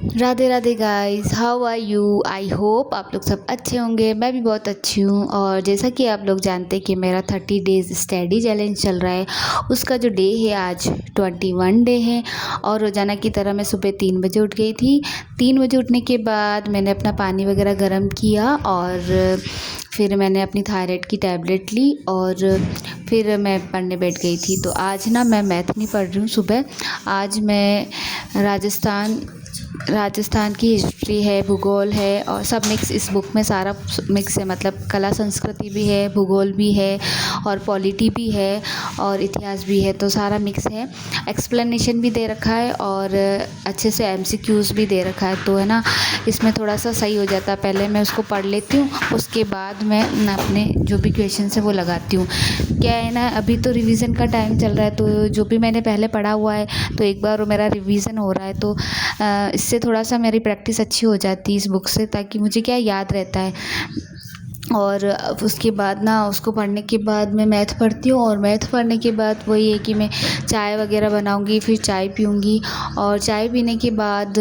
Radhe Radhe guys, how are you. I hope आप लोग सब अच्छे होंगे। मैं भी बहुत अच्छी हूँ। और जैसा कि आप लोग जानते हैं कि मेरा 30 डेज़ स्टडी चैलेंज चल रहा है, उसका जो डे है आज 21 डे है। और रोज़ाना की तरह मैं सुबह 3 बजे उठ गई थी। 3 बजे उठने के बाद मैंने अपना पानी वगैरह गर्म किया और फिर मैंने अपनी थायराइड की टैबलेट ली और फिर मैं पढ़ने बैठ गई थी। तो आज ना मैं मैथ नहीं पढ़ रही हूँ सुबह। आज मैं राजस्थान की हिस्ट्री है, भूगोल है और सब मिक्स इस बुक में सारा मिक्स है। मतलब कला संस्कृति भी है, भूगोल भी है और पॉलिटी भी है और इतिहास भी है। तो सारा मिक्स है। एक्सप्लेनेशन भी दे रखा है और अच्छे से एमसीक्यूज़ भी दे रखा है। तो है ना, इसमें थोड़ा सा सही हो जाता है। पहले मैं उसको पढ़ लेती हूँ, उसके बाद मैं अपने जो भी क्वेश्चन है वो लगाती हूँ। क्या है ना, अभी तो रिवीजन का टाइम चल रहा है, तो जो भी मैंने पहले पढ़ा हुआ है तो एक बार वो मेरा रिवीजन हो रहा है। तो इससे थोड़ा सा मेरी प्रैक्टिस अच्छी हो जाती है इस बुक से, ताकि मुझे क्या याद रहता है। और उसके बाद ना उसको पढ़ने के बाद मैं मैथ पढ़ती हूँ और मैथ पढ़ने के बाद वही है कि मैं चाय वगैरह बनाऊँगी, फिर चाय पीऊँगी। और चाय पीने के बाद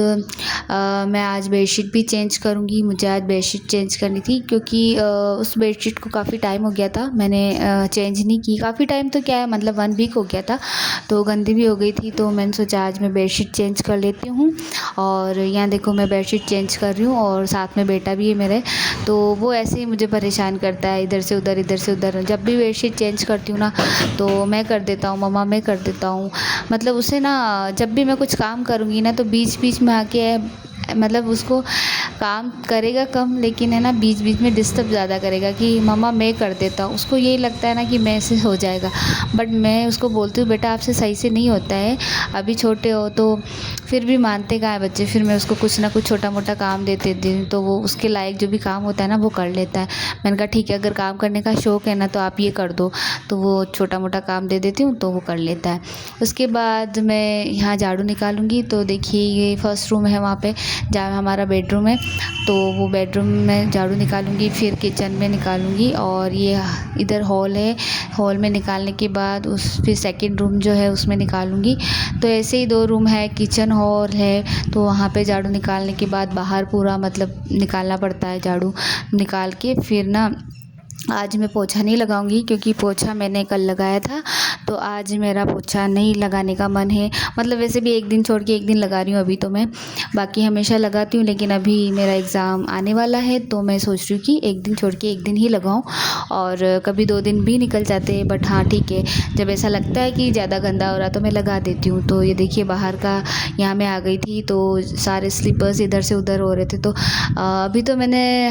मैं आज बेडशीट भी चेंज करूँगी। मुझे आज बेडशीट चेंज करनी थी क्योंकि उस बेडशीट को काफ़ी टाइम हो गया था, मैंने चेंज नहीं की। काफ़ी टाइम तो क्या है, मतलब 1 वीक हो गया था, तो गंदी भी हो गई थी। तो मैंने सोचा आज मैं बेडशीट चेंज कर लेती हूँ। और यहाँ देखो मैं बेडशीट चेंज कर रही हूँ और साथ में बेटा भी है मेरे। तो वो ऐसे ही मुझे परेशान करता है, इधर से उधर इधर से उधर। जब भी बेडशीट चेंज करती हूँ ना तो मैं कर देता हूँ, मम्मा मैं कर देता हूँ। मतलब उसे ना, जब भी मैं कुछ काम करूँगी ना तो बीच बीच में आके मतलब उसको काम करेगा कम, लेकिन है ना बीच बीच में डिस्टर्ब ज़्यादा करेगा कि मम्मा मैं कर देता हूँ। उसको यही लगता है ना कि मैं से हो जाएगा। बट मैं उसको बोलती हूँ बेटा आपसे सही से नहीं होता है, अभी छोटे हो। तो फिर भी मानते कहाँ है बच्चे। फिर मैं उसको कुछ ना कुछ छोटा मोटा काम दे देती हूँ, तो वो उसके लायक जो भी काम होता है ना वो कर लेता है। मैंने कहा ठीक है, अगर काम करने का शौक़ है ना तो आप ये कर दो। तो वो छोटा मोटा काम दे देती हूँ तो वो कर लेता है। उसके बाद मैं यहाँ झाड़ू निकालूंगी। तो देखिए ये फर्स्ट रूम है, वहाँ पे जहाँ हमारा बेडरूम है, तो वो बेडरूम में झाड़ू निकालूंगी। फिर किचन में निकालूंगी और ये इधर हॉल है, हॉल में निकालने के बाद फिर सेकंड रूम जो है उसमें निकालूंगी। तो ऐसे ही 2 रूम है, किचन हॉल है, तो वहाँ पे झाड़ू निकालने के बाद बाहर पूरा मतलब निकालना पड़ता है। झाड़ू निकाल के फिर ना आज मैं पोछा नहीं लगाऊंगी क्योंकि पोछा मैंने कल लगाया था, तो आज मेरा पोछा नहीं लगाने का मन है। मतलब वैसे भी एक दिन छोड़ के एक दिन लगा रही हूँ अभी तो मैं, बाकी हमेशा लगाती हूँ। लेकिन अभी मेरा एग्ज़ाम आने वाला है तो मैं सोच रही हूँ कि एक दिन छोड़ के एक दिन ही लगाऊँ। और कभी 2 दिन भी निकल जाते हैं, बट हाँ ठीक है, जब ऐसा लगता है कि ज़्यादा गंदा हो रहा तो मैं लगा देती हूँ। तो ये देखिए बाहर का, यहाँ मैं आ गई थी तो सारे स्लीपर्स इधर से उधर हो रहे थे। तो अभी तो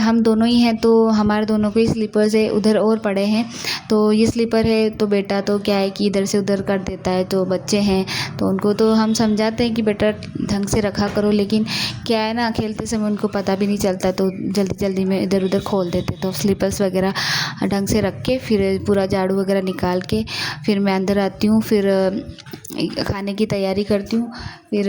हम दोनों ही हैं तो हमारे दोनों के ही स्लीपर्स उधर और पड़े हैं। तो ये स्लीपर है तो बेटा तो क्या है कि इधर से उधर कर देता है। तो बच्चे हैं तो उनको तो हम समझाते हैं कि बेटा ढंग से रखा करो, लेकिन क्या है ना खेलते समय उनको पता भी नहीं चलता, तो जल्दी जल्दी में इधर उधर खोल देते। तो स्लीपर्स वगैरह ढंग से रख के फिर पूरा झाड़ू वगैरह निकाल के फिर मैं अंदर आती हूँ। फिर खाने की तैयारी करती हूँ। फिर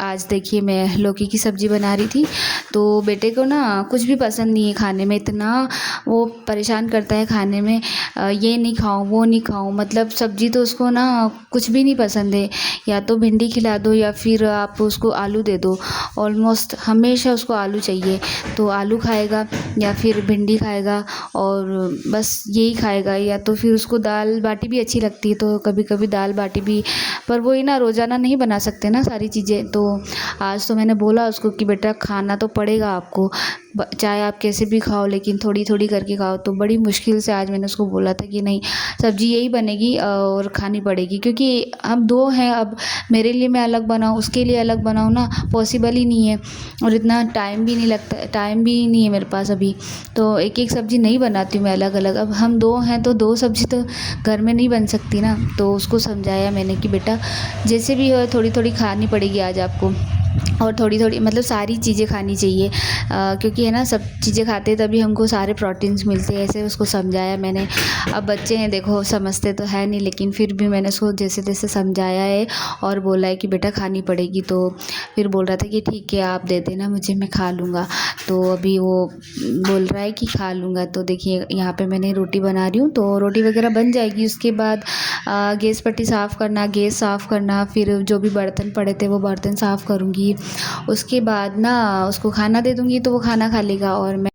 आज देखिए मैं लौकी की सब्ज़ी बना रही थी, तो बेटे को ना कुछ भी पसंद नहीं है खाने में। इतना वो परेशान करता है खाने में, ये नहीं खाऊं वो नहीं खाऊं। मतलब सब्ज़ी तो उसको ना कुछ भी नहीं पसंद है। या तो भिंडी खिला दो या फिर आप उसको आलू दे दो। ऑलमोस्ट हमेशा उसको आलू चाहिए, तो आलू खाएगा या फिर भिंडी खाएगा और बस यही खाएगा। या तो फिर उसको दाल बाटी भी अच्छी लगती है, तो कभी कभी दाल बाटी भी, पर वही ना रोज़ाना नहीं बना सकते ना सारी चीज़ें। तो आज तो मैंने बोला उसको कि बेटा खाना तो पड़ेगा आपको, चाहे आप कैसे भी खाओ लेकिन थोड़ी थोड़ी करके खाओ। तो बड़ी मुश्किल से आज मैंने उसको बोला था कि नहीं सब्ज़ी यही बनेगी और खानी पड़ेगी, क्योंकि हम 2 हैं। अब मेरे लिए मैं अलग बनाऊँ, उसके लिए अलग बनाऊँ ना, पॉसिबल ही नहीं है। और इतना टाइम भी नहीं लगता, टाइम भी नहीं है मेरे पास अभी। तो एक एक सब्ज़ी नहीं बनाती हूँ मैं अलग अलग। अब हम 2 हैं तो 2 सब्ज़ी तो घर में नहीं बन सकती ना। तो उसको समझाया मैंने कि बेटा जैसे भी हो थोड़ी थोड़ी खानी पड़ेगी आज आपको, और थोड़ी थोड़ी मतलब सारी चीज़ें खानी चाहिए, क्योंकि है ना सब चीज़ें खाते तभी हमको सारे प्रोटीन्स मिलते हैं। ऐसे उसको समझाया मैंने। अब बच्चे हैं देखो, समझते तो है नहीं, लेकिन फिर भी मैंने उसको जैसे तैसे समझाया है और बोला है कि बेटा खानी पड़ेगी। तो फिर बोल रहा था कि ठीक है आप दे देना मुझे, मैं खा लूँगा। तो अभी वो बोल रहा है कि खा लूँगा। तो देखिए यहाँ पे मैंने रोटी बना रही हूँ, तो रोटी वगैरह बन जाएगी। उसके बाद गैस पट्टी साफ़ करना, गैस साफ़ करना, फिर जो भी बर्तन पड़े थे वो बर्तन साफ़ करूँगी। उसके बाद ना उसको खाना दे दूँगी तो वो खाना खा लेगा। और मैं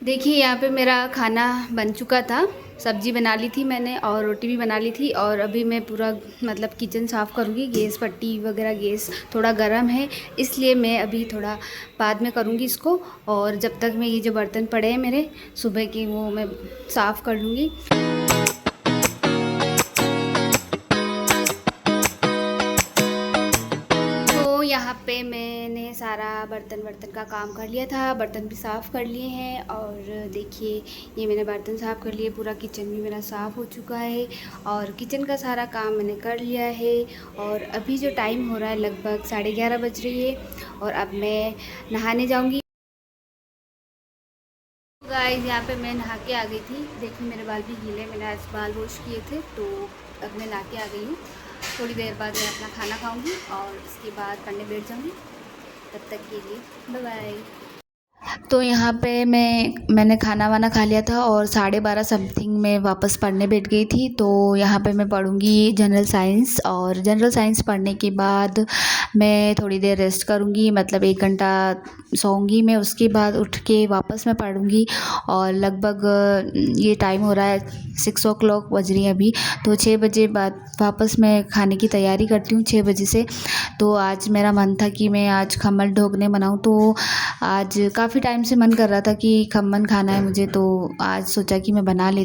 देखिए यहाँ पे मेरा खाना बन चुका था। सब्ज़ी बना ली थी मैंने और रोटी भी बना ली थी, और अभी मैं पूरा मतलब किचन साफ़ करूँगी। गैस पट्टी वगैरह गैस थोड़ा गर्म है, इसलिए मैं अभी थोड़ा बाद में करूँगी इसको। और जब तक मैं ये जो बर्तन पड़े हैं मेरे सुबह के, वो मैं साफ़ कर लूँगी। तो यहाँ पे मैंने सारा बर्तन का काम कर लिया था, बर्तन भी साफ़ कर लिए हैं। और देखिए ये मैंने बर्तन साफ़ कर लिए, पूरा किचन भी मेरा साफ़ हो चुका है और किचन का सारा काम मैंने कर लिया है। और अभी जो टाइम हो रहा है लगभग 11:30 बज रही है, और अब मैं नहाने जाऊँगी। गाइस यहाँ पे मैं नहा के आ गई थी। देखिए मेरे बाल भी गीले, मैंने आज बाल वॉश किए थे, तो अब मैं नहा के आ गई हूँ। थोड़ी देर बाद मैं अपना खाना खाऊंगी और उसके बाद पढ़ने बैठ जाऊंगी। तब तक के लिए बाय बाय। तो यहाँ पे मैंने खाना वाना खा लिया था और 12:30 समथिंग में वापस पढ़ने बैठ गई थी। तो यहाँ पे मैं पढ़ूँगी जनरल साइंस, और जनरल साइंस पढ़ने के बाद मैं थोड़ी देर रेस्ट करूँगी, मतलब 1 घंटा सोऊंगी मैं। उसके बाद उठ के वापस मैं पढ़ूँगी। और लगभग ये टाइम हो रहा है 6 o'clock बज रही है अभी, तो 6 बजे बाद वापस मैं खाने की तैयारी करती हूँ 6 बजे से। तो आज मेरा मन था कि मैं आज खमन ढोकने बनाऊँ, तो आज काफ़ी टाइम से मन कर रहा था कि खमन खाना है मुझे, तो आज सोचा कि मैं बना लेती